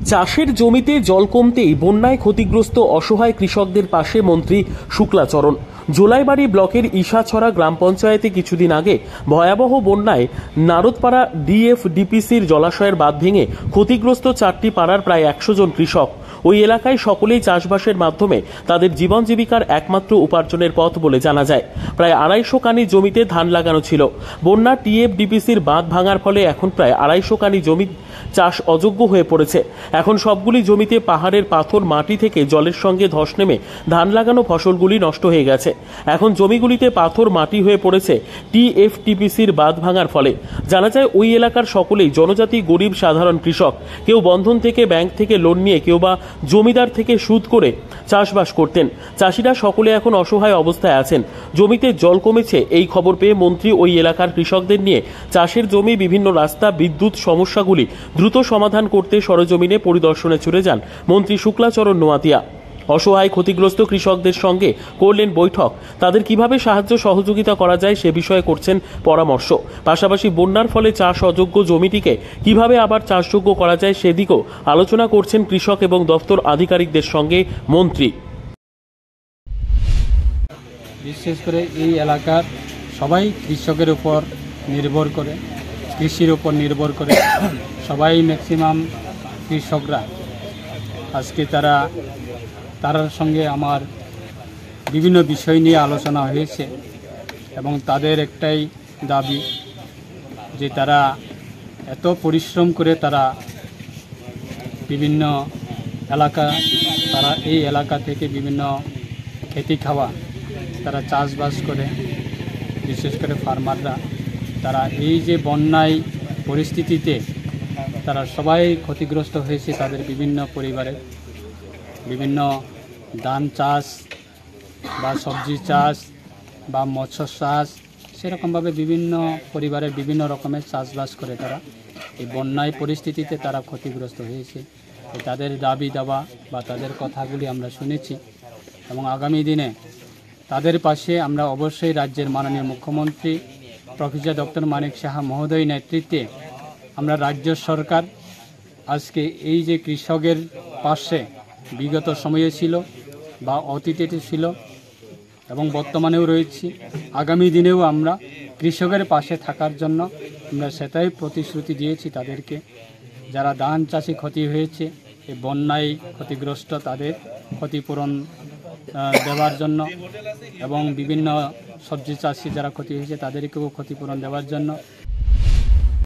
চাষের জমিতে জল কমতেই বন্যায় ক্ষতিগ্রস্ত অসহায় কৃষকদের পাশে মন্ত্রী শুক্লাচরণ। জোলাইবাড়ি ব্লকের ইশাছড়া গ্রাম পঞ্চায়েতে কিছুদিন আগে ভয়াবহ বন্যায় নারদপাড়া ডিএফডিপিসির জলাশয়ের বাঁধ ভেঙে ক্ষতিগ্রস্ত 4টি পাড়ার প্রায় 100 জন কৃষক। ওই এলাকায় সকলেই চাষবাসের মাধ্যমে তাদের জীবন জীবিকার একমাত্র উপার্জনের পথ বলে জানা যায়। প্রায় 250 কানি জমিতে ধান লাগানো ছিল। বন্যা টিএফডিপিসির বাঁধ ভাঙার ফলে এখন প্রায় 250 কানি জমি চাষ অযোগ্য হয়ে পড়েছে। এখন সবগুলি জমিতে পাহাড়ের পাথর মাটি থেকে জলের সঙ্গে ধস নেমে ধান লাগানো ফসলগুলি নষ্ট হয়ে গেছে। এখন জমিগুলিতে পাথর মাটি হয়ে পড়েছে টিএফটিপিসির বাঁধ ভাঙার ফলে। জানা যায় ওই এলাকার সকলেই জনজাতি, গরিব সাধারণ কৃষক। কেউ বন্ধন থেকে, ব্যাংক থেকে লোন নিয়ে, কেউ বা জমিদার থেকে সুদ করে চাষবাস করতেন। চাষিরা সকলে এখন অসহায় অবস্থায় আছেন। জমিতে জল কমেছে এই খবর পেয়ে মন্ত্রী ওই এলাকার কৃষকদের নিয়ে চাষের জমি, বিভিন্ন রাস্তা, বিদ্যুৎ সমস্যাগুলি দ্রুত সমাধান করতে সরেজমিনে পরিদর্শনে চলে যান মন্ত্রী শুক্লাচরণ নোয়াতিয়া। অসহায় ক্ষতিগ্রস্ত কৃষকদের সঙ্গে করলেন বৈঠক। তাদের কিভাবে সাহায্য সহযোগিতা করা যায় সে বিষয়ে করছেন পরামর্শ। পাশাপাশি বন্যার ফলে চাষ অযোগ্য জমিটিকে কিভাবে আবার চাষযোগ্য করা যায় সেদিকেও আলোচনা করছেন কৃষক এবং দপ্তর আধিকারিকদের সঙ্গে মন্ত্রী। বিশেষ করে এই এলাকার সবাই কৃষকের উপর নির্ভর করে, কৃষির উপর নির্ভর করে। সবাই ম্যাক্সিমাম কৃষকরা আজকে তার সঙ্গে আমার বিভিন্ন বিষয় নিয়ে আলোচনা হয়েছে এবং তাদের একটাই দাবি যে তারা এত পরিশ্রম করে তারা বিভিন্ন এই এলাকা থেকে বিভিন্ন খেতে খাওয়া তারা চাষবাস করে, বিশেষ করে ফার্মাররা তারা এই যে বন্যায় পরিস্থিতিতে তারা সবাই ক্ষতিগ্রস্ত হয়েছে। তাদের বিভিন্ন পরিবারের বিভিন্ন ধান চাষ বা সবজি চাষ বা মৎস্য চাষ, সেরকমভাবে বিভিন্ন পরিবারের বিভিন্ন রকমের চাষবাস করে তারা এই বন্যায় পরিস্থিতিতে তারা ক্ষতিগ্রস্ত হয়েছে। তাদের দাবি দাওয়া বা তাদের কথাগুলি আমরা শুনেছি এবং আগামী দিনে তাদের পাশে আমরা অবশ্যই রাজ্যের মাননীয় মুখ্যমন্ত্রী প্রফেসর ডক্টর মানিক সাহা মহোদয় নেতৃত্বে আমরা রাজ্য সরকার আজকে এই যে কৃষকের পাশে বিগত সময়ে ছিল বা অতীতে ছিল এবং বর্তমানেও রয়েছি, আগামী দিনেও আমরা কৃষকের পাশে থাকার জন্য আমরা সেটাই প্রতিশ্রুতি দিয়েছি তাদেরকে। যারা ধান চাষি ক্ষতি হয়েছে এই বন্যায় ক্ষতিগ্রস্ত তাদের ক্ষতিপূরণ দেওয়ার জন্য এবং বিভিন্ন সবজি চাষি যারা ক্ষতি হয়েছে তাদেরকেও ক্ষতিপূরণ দেওয়ার জন্য